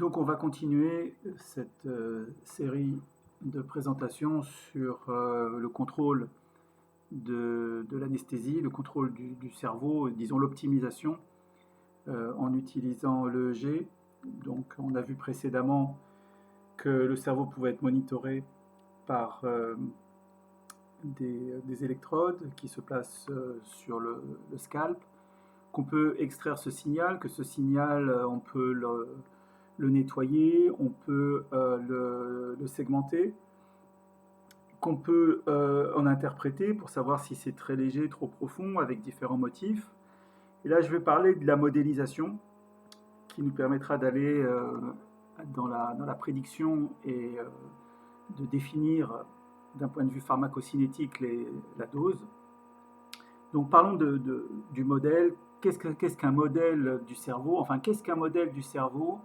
Donc on va continuer cette série de présentations sur le contrôle de l'anesthésie, le contrôle du cerveau, disons l'optimisation en utilisant l'EEG. Donc on a vu précédemment que le cerveau pouvait être monitoré par des électrodes qui se placent sur le scalp, qu'on peut extraire ce signal, que ce signal on peut le nettoyer, on peut le segmenter, qu'on peut en interpréter pour savoir si c'est très léger, trop profond, avec différents motifs. Et là, je vais parler de la modélisation, qui nous permettra d'aller dans la prédiction et de définir d'un point de vue pharmacocinétique la dose. Donc parlons du modèle. Qu'est-ce qu'un modèle du cerveau? Enfin, qu'est-ce qu'un modèle du cerveau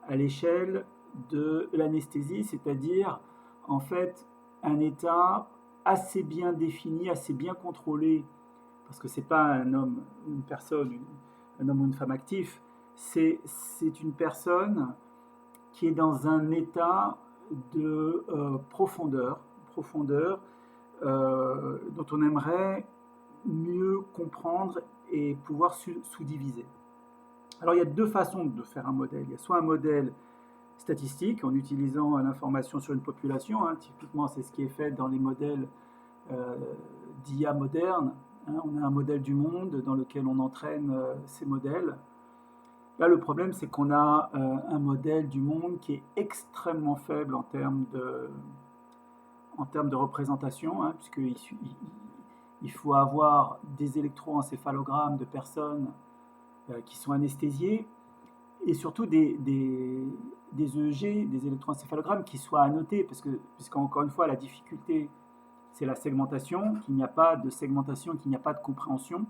à l'échelle de l'anesthésie, c'est-à-dire en fait un état assez bien défini, assez bien contrôlé, parce que c'est pas un homme, une personne, un homme ou une femme actif, c'est une personne qui est dans un état de profondeur dont on aimerait mieux comprendre et pouvoir sous-diviser. Alors il y a deux façons de faire un modèle. Il y a soit un modèle statistique en utilisant l'information sur une population, typiquement c'est ce qui est fait dans les modèles d'IA modernes. On a un modèle du monde dans lequel on entraîne ces modèles. Là, le problème, c'est qu'on a un modèle du monde qui est extrêmement faible en termes de représentation, puisqu'il faut avoir des électroencéphalogrammes de personnes qui sont anesthésiées et surtout des EEG, des électroencéphalogrammes qui soient annotés, puisqu'encore une fois, la difficulté, c'est la segmentation, qu'il n'y a pas de segmentation, qu'il n'y a pas de compréhension,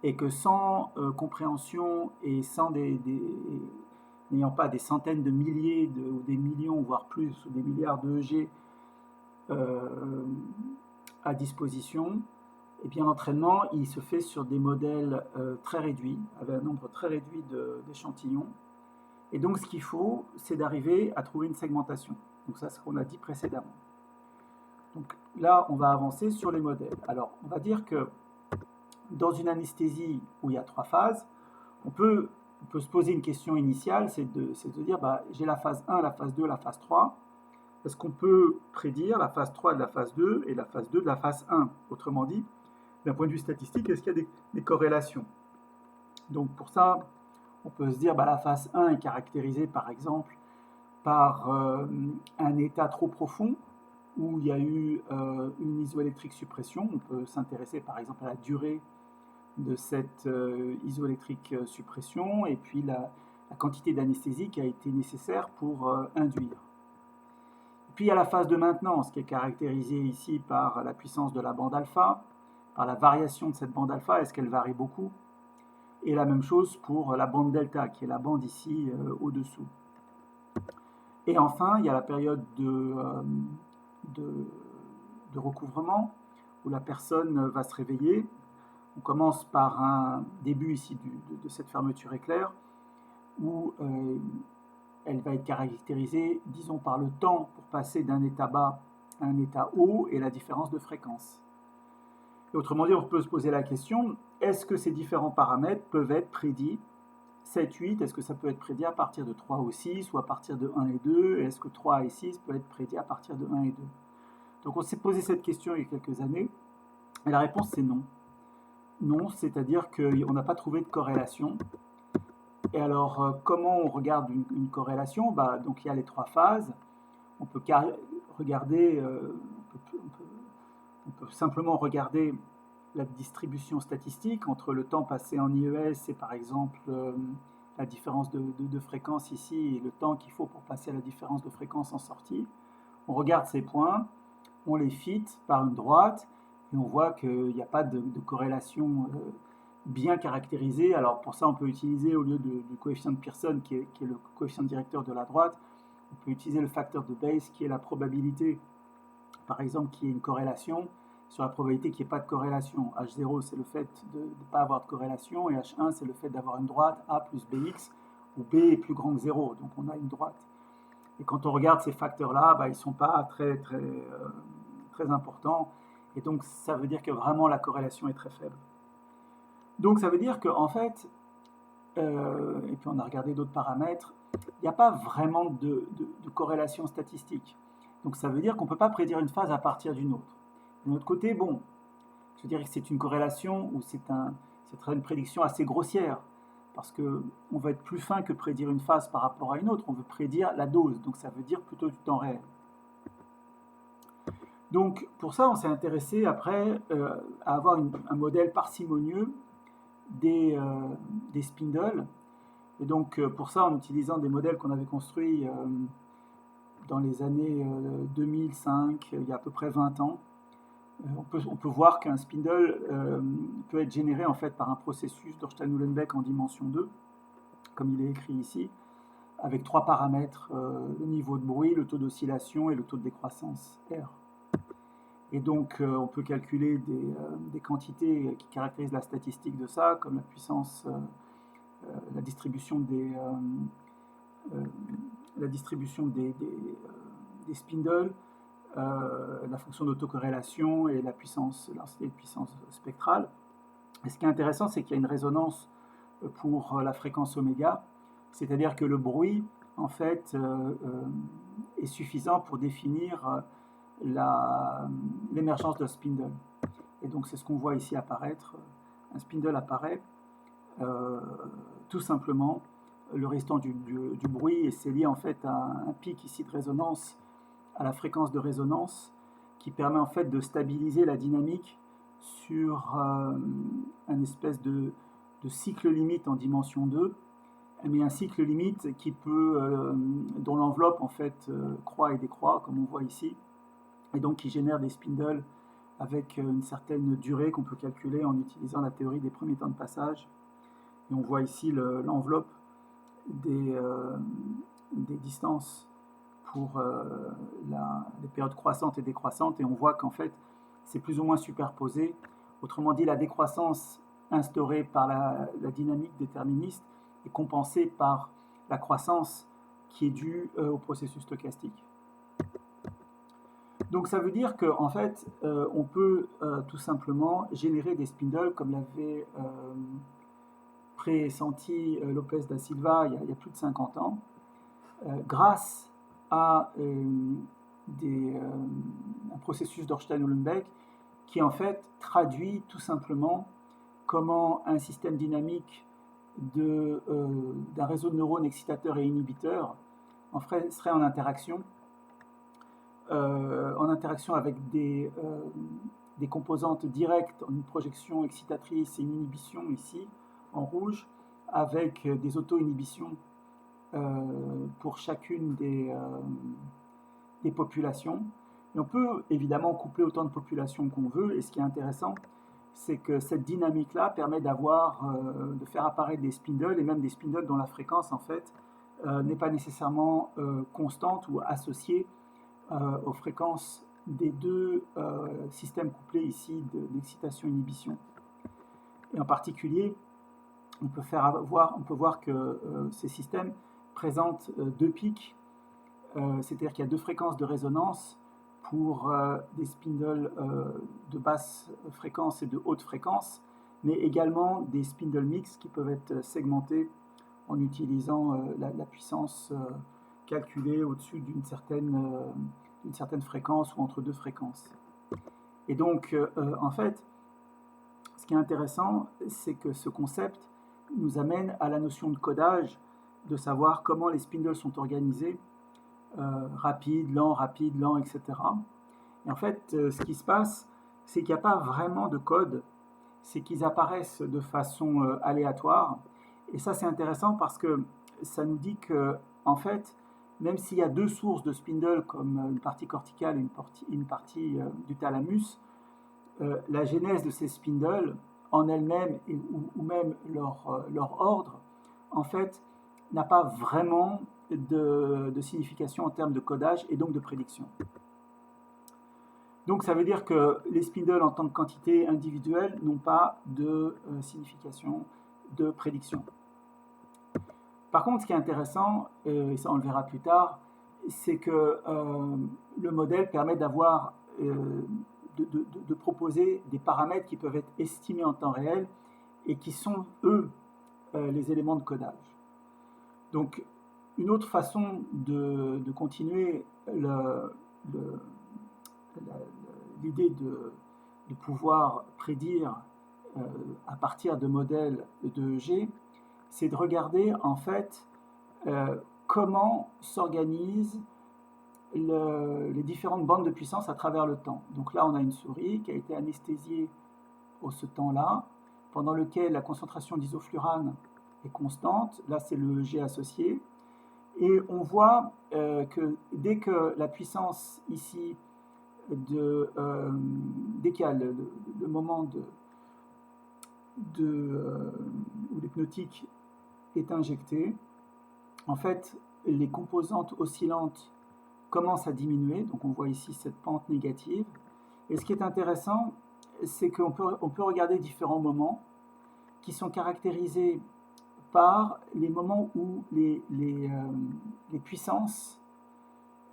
et que sans compréhension et n'ayant pas des centaines de milliers ou des millions, voire plus, ou des milliards d'EEG à disposition, et bien l'entraînement, il se fait sur des modèles très réduits, avec un nombre très réduit d'échantillons. Et donc ce qu'il faut, c'est d'arriver à trouver une segmentation. Donc ça, c'est ce qu'on a dit précédemment. Donc là, on va avancer sur les modèles. Alors, on va dire que dans une anesthésie où il y a 3 phases, on peut se poser une question initiale, c'est de dire, j'ai la phase 1, la phase 2, la phase 3. Est-ce qu'on peut prédire la phase 3 de la phase 2 et la phase 2 de la phase 1? Autrement dit, d'un point de vue statistique, est-ce qu'il y a des corrélations? Donc pour ça, on peut se dire, la phase 1 est caractérisée par exemple par un état trop profond, où il y a eu une isoélectrique suppression. On peut s'intéresser par exemple à la durée de cette isoélectrique suppression et puis la quantité d'anesthésie qui a été nécessaire pour induire. Et puis il y a la phase de maintenance qui est caractérisée ici par la puissance de la bande alpha, par la variation de cette bande alpha, est-ce qu'elle varie beaucoup? Et la même chose pour la bande delta, qui est la bande ici au-dessous. Et enfin, il y a la période de recouvrement, où la personne va se réveiller. On commence par un début ici de cette fermeture éclair, où elle va être caractérisée, disons, par le temps pour passer d'un état bas à un état haut et la différence de fréquence. Et autrement dit, on peut se poser la question, est-ce que ces différents paramètres peuvent être prédits 7, 8, est-ce que ça peut être prédit à partir de 3 ou 6, ou à partir de 1 et 2? Est-ce que 3 et 6 peut être prédit à partir de 1 et 2? Donc on s'est posé cette question il y a quelques années, et la réponse c'est non. Non, c'est-à-dire qu'on n'a pas trouvé de corrélation. Et alors, comment on regarde une corrélation? Donc il y a les 3 phases. On peut regarder, on peut simplement regarder la distribution statistique entre le temps passé en IES et par exemple la différence de fréquence ici et le temps qu'il faut pour passer à la différence de fréquence en sortie. On regarde ces points, on les fit par une droite et on voit qu'il n'y a pas de corrélation bien caractérisée. Alors pour ça, on peut utiliser, au lieu du coefficient de Pearson qui est le coefficient directeur de la droite, on peut utiliser le facteur de Bayes qui est la probabilité, par exemple, qu'il y ait une corrélation sur la probabilité qu'il n'y ait pas de corrélation. H0, c'est le fait de ne pas avoir de corrélation, et H1, c'est le fait d'avoir une droite A plus BX, où B est plus grand que 0, donc on a une droite. Et quand on regarde ces facteurs-là, ils ne sont pas très importants, et donc ça veut dire que vraiment la corrélation est très faible. Donc ça veut dire qu'en fait, et puis on a regardé d'autres paramètres, il n'y a pas vraiment de corrélation statistique. Donc ça veut dire qu'on ne peut pas prédire une phase à partir d'une autre. D'un autre côté, bon, je dirais que c'est une corrélation ou c'est une prédiction assez grossière, parce qu'on va être plus fin que prédire une phase par rapport à une autre, on veut prédire la dose, donc ça veut dire plutôt du temps réel. Donc pour ça, on s'est intéressé après à avoir un modèle parcimonieux des spindles. Et donc pour ça, en utilisant des modèles qu'on avait construits dans les années 2005, il y a à peu près 20 ans, on peut voir qu'un spindle peut être généré en fait par un processus d'Orstein-Uhlenbeck en dimension 2, comme il est écrit ici, avec 3 paramètres, le niveau de bruit, le taux d'oscillation et le taux de décroissance R. Et donc on peut calculer des quantités qui caractérisent la statistique de ça, comme la puissance, la distribution des spindles, la fonction d'autocorrélation et la densité de puissance spectrale. Et ce qui est intéressant, c'est qu'il y a une résonance pour la fréquence oméga, c'est-à-dire que le bruit, en fait, est suffisant pour définir l'émergence de spindle. Et donc c'est ce qu'on voit ici apparaître. Un spindle apparaît tout simplement le restant du bruit, et c'est lié en fait à un pic ici de résonance, à la fréquence de résonance, qui permet en fait de stabiliser la dynamique sur un espèce de cycle limite en dimension 2, mais un cycle limite dont l'enveloppe en fait croît et décroît, comme on voit ici, et donc qui génère des spindles avec une certaine durée qu'on peut calculer en utilisant la théorie des premiers temps de passage. Et on voit ici l'enveloppe des distances pour les périodes croissantes et décroissantes, et on voit qu'en fait c'est plus ou moins superposé. Autrement dit, la décroissance instaurée par la dynamique déterministe est compensée par la croissance qui est due au processus stochastique. Donc ça veut dire qu'en fait on peut tout simplement générer des spindles comme l'avait pressenti Lopez da Silva il y a plus de 50 ans, grâce à un processus d'Orstein-Uhlenbeck qui en fait traduit tout simplement comment un système dynamique d'un réseau de neurones excitateurs et inhibiteurs serait en interaction avec des composantes directes, une projection excitatrice et une inhibition ici en rouge, avec des auto-inhibitions pour chacune des populations. Et on peut évidemment coupler autant de populations qu'on veut, et ce qui est intéressant, c'est que cette dynamique-là permet de faire apparaître des spindles, et même des spindles dont la fréquence en fait n'est pas nécessairement constante ou associée aux fréquences des deux systèmes couplés ici d'excitation-inhibition. Et en particulier, on peut voir que ces systèmes présentent deux pics, c'est-à-dire qu'il y a deux fréquences de résonance pour des spindles de basse fréquence et de haute fréquence, mais également des spindles mixtes qui peuvent être segmentés en utilisant la puissance calculée au-dessus d'une certaine fréquence ou entre deux fréquences. Et donc, en fait, ce qui est intéressant, c'est que ce concept nous amène à la notion de codage, de savoir comment les spindles sont organisés, rapide, lent, etc. Et en fait, ce qui se passe, c'est qu'il n'y a pas vraiment de code, c'est qu'ils apparaissent de façon aléatoire. Et ça, c'est intéressant parce que ça nous dit que, en fait, même s'il y a deux sources de spindle, comme une partie corticale et une partie du thalamus, la genèse de ces spindles, en elle-même ou même leur ordre, en fait, n'a pas vraiment de signification en termes de codage et donc de prédiction. Donc ça veut dire que les spindles en tant que quantité individuelle n'ont pas de signification de prédiction. Par contre, ce qui est intéressant, et ça on le verra plus tard, c'est que le modèle permet d'avoir, de proposer des paramètres qui peuvent être estimés en temps réel et qui sont, eux, les éléments de codage. Donc, une autre façon de continuer l'idée de pouvoir prédire à partir de modèles de G, c'est de regarder en fait comment s'organisent les différentes bandes de puissance à travers le temps. Donc là, on a une souris qui a été anesthésiée au ce temps-là, pendant lequel la concentration d'isoflurane est constante. Là, c'est le G associé. Et on voit que dès que la puissance ici, dès qu'il y a le moment où l'hypnotique est injecté, en fait, les composantes oscillantes commencent à diminuer. Donc on voit ici cette pente négative. Et ce qui est intéressant, c'est qu'on peut regarder différents moments qui sont caractérisés par les moments où les puissances,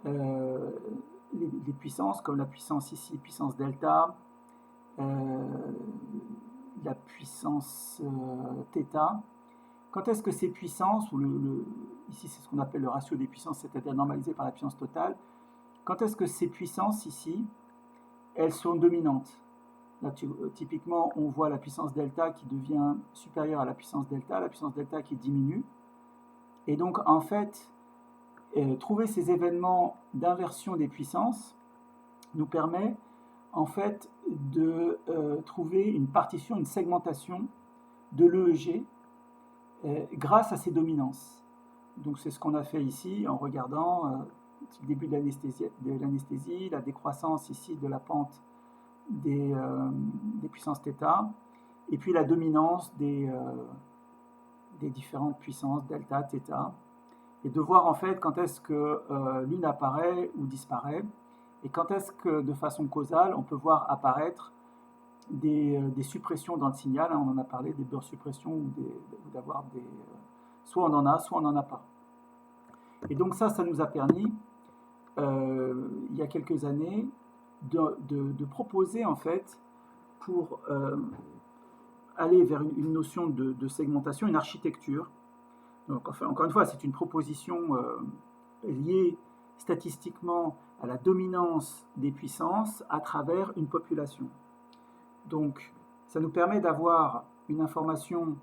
les puissances comme la puissance ici, puissance delta, la puissance θ, quand est-ce que ces puissances, ou ici c'est ce qu'on appelle le ratio des puissances, c'est-à-dire normalisé par la puissance totale, quand est-ce que ces puissances ici, elles sont dominantes? Là, typiquement, on voit la puissance delta qui devient supérieure à la puissance delta qui diminue. Et donc, en fait, trouver ces événements d'inversion des puissances nous permet, en fait, de trouver une partition, une segmentation de l'EEG grâce à ces dominances. Donc, c'est ce qu'on a fait ici en regardant le début de l'anesthésie, la décroissance ici de la pente des puissances θ, et puis la dominance des différentes puissances delta, θ, et de voir en fait quand est-ce que l'une apparaît ou disparaît, et quand est-ce que de façon causale on peut voir apparaître des suppressions dans le signal. On en a parlé, des beurre-suppressions, ou d'avoir des... soit on en a, soit on n'en a pas. Et donc ça nous a permis, il y a quelques années, de proposer en fait, pour aller vers une notion de segmentation, une architecture. Donc, enfin, encore une fois, c'est une proposition liée statistiquement à la dominance des puissances à travers une population. Donc, ça nous permet d'avoir une information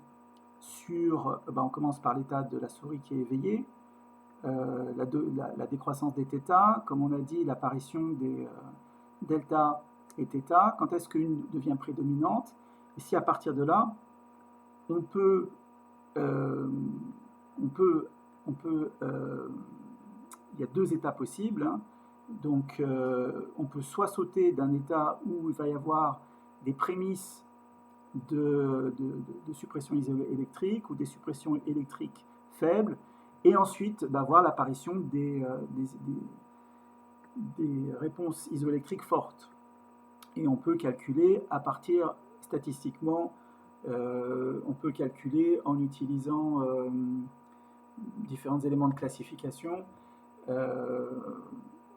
sur, on commence par l'état de la souris qui est éveillée, la décroissance des θ, comme on a dit, l'apparition des delta et θ, quand est-ce qu'une devient prédominante, et si à partir de là, il y a deux états possibles, hein. Donc on peut soit sauter d'un état où il va y avoir des prémices de suppression isoélectrique ou des suppressions électriques faibles, et ensuite voir l'apparition des réponses isoélectriques fortes. Et on peut calculer à partir, statistiquement, on peut calculer en utilisant différents éléments de classification,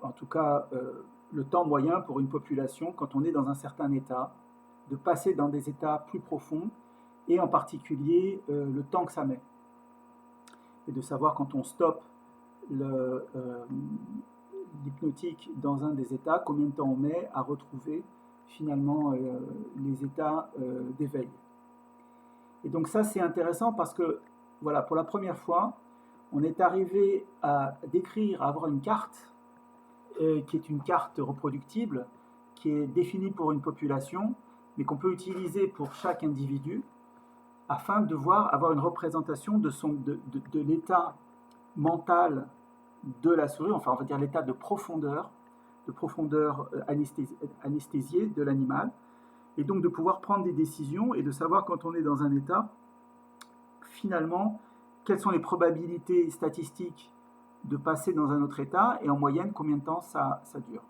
en tout cas le temps moyen pour une population, quand on est dans un certain état, de passer dans des états plus profonds, et en particulier le temps que ça met. Et de savoir quand on stoppe l'hypnotique dans un des états, combien de temps on met à retrouver finalement les états d'éveil. Et donc ça c'est intéressant parce que voilà, pour la première fois, on est arrivé à décrire, à avoir une carte qui est une carte reproductible, qui est définie pour une population, mais qu'on peut utiliser pour chaque individu, afin de avoir une représentation de l'état mental de la souris, enfin on va dire l'état de profondeur anesthésiée de l'animal, et donc de pouvoir prendre des décisions et de savoir quand on est dans un état, finalement, quelles sont les probabilités statistiques de passer dans un autre état, et en moyenne combien de temps ça dure.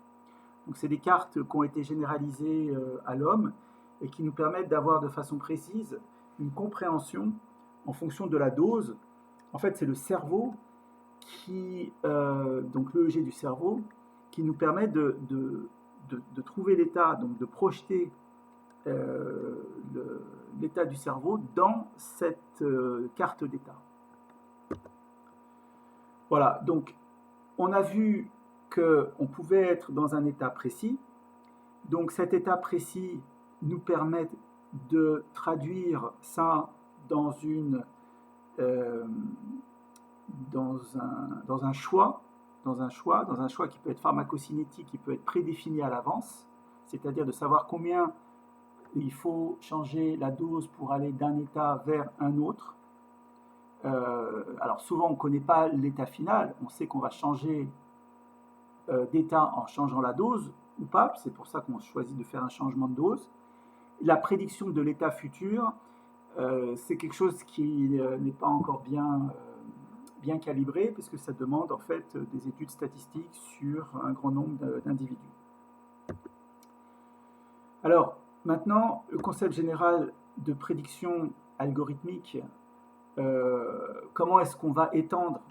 Donc c'est des cartes qui ont été généralisées à l'homme et qui nous permettent d'avoir de façon précise une compréhension en fonction de la dose En fait, c'est le cerveau qui, donc l'EEG du cerveau, qui nous permet de trouver l'état, donc de projeter l'état du cerveau dans cette carte d'état. Voilà, donc on a vu qu'on pouvait être dans un état précis. Donc cet état précis nous permet de traduire ça dans un choix qui peut être pharmacocinétique, qui peut être prédéfini à l'avance, c'est-à-dire de savoir combien il faut changer la dose pour aller d'un état vers un autre. Alors souvent on ne connaît pas l'état final, on sait qu'on va changer d'état en changeant la dose ou pas, c'est pour ça qu'on choisit de faire un changement de dose. La prédiction de l'état futur, c'est quelque chose qui n'est pas encore bien calibré, parce que ça demande en fait des études statistiques sur un grand nombre d'individus. Alors maintenant, le concept général de prédiction algorithmique, comment est-ce qu'on va étendre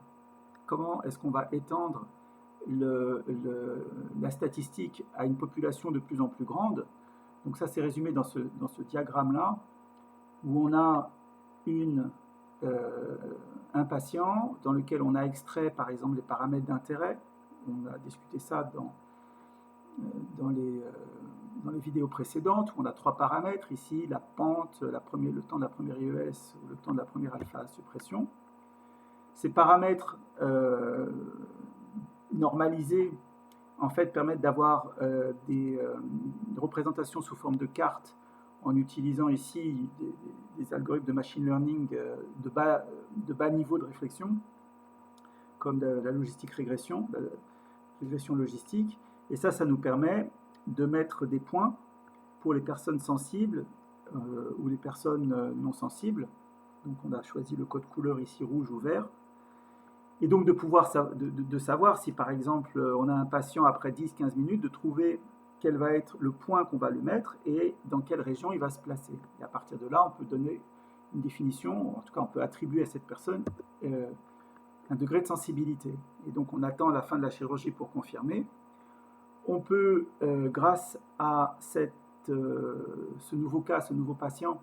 la statistique à une population de plus en plus grande. Donc ça, c'est résumé dans ce diagramme-là, où on a un patient dans lequel on a extrait, par exemple, les paramètres d'intérêt. On a discuté ça dans les vidéos précédentes, où on a 3 paramètres. Ici, la pente, le temps de la première IES ou le temps de la première alpha suppression. Ces paramètres normalisés en fait permettent d'avoir des représentations sous forme de cartes en utilisant ici des algorithmes de machine learning de bas niveau de réflexion, comme de la logistique régression, la régression logistique. Et ça nous permet de mettre des points pour les personnes sensibles ou les personnes non sensibles. Donc on a choisi le code couleur ici rouge ou vert. Et donc de savoir si par exemple on a un patient après 10-15 minutes, de trouver quel va être le point qu'on va lui mettre et dans quelle région il va se placer. Et à partir de là, on peut donner une définition, en tout cas on peut attribuer à cette personne un degré de sensibilité. Et donc on attend la fin de la chirurgie pour confirmer. On peut, grâce à ce nouveau cas, ce nouveau patient,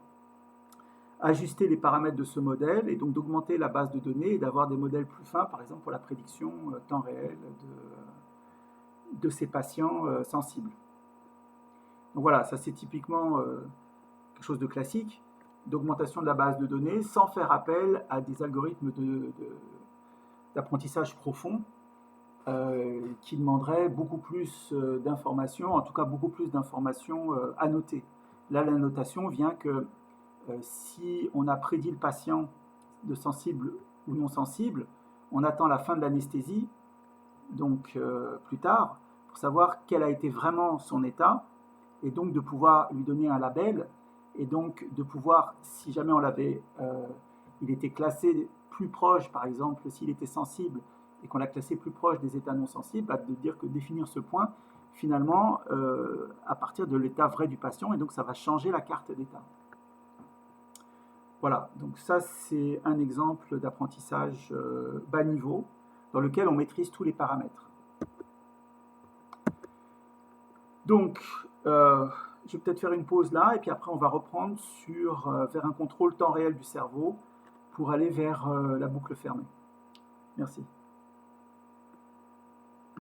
ajuster les paramètres de ce modèle et donc d'augmenter la base de données et d'avoir des modèles plus fins, par exemple pour la prédiction temps réel de ces patients sensibles. Donc voilà, ça c'est typiquement quelque chose de classique, d'augmentation de la base de données sans faire appel à des algorithmes d'apprentissage profond qui demanderaient beaucoup plus d'informations, en tout cas beaucoup plus d'informations annotées. Là, l'annotation vient que si on a prédit le patient de sensible ou non sensible, on attend la fin de l'anesthésie, donc plus tard, pour savoir quel a été vraiment son état, et donc de pouvoir lui donner un label, et donc de pouvoir, si jamais il était classé plus proche, par exemple, s'il était sensible, et qu'on l'a classé plus proche des états non sensibles, de dire que définir ce point, finalement, à partir de l'état vrai du patient, et donc ça va changer la carte d'état. Voilà, donc ça c'est un exemple d'apprentissage bas niveau dans lequel on maîtrise tous les paramètres. Donc, je vais peut-être faire une pause là et puis après on va reprendre vers un contrôle temps réel du cerveau pour aller vers la boucle fermée. Merci.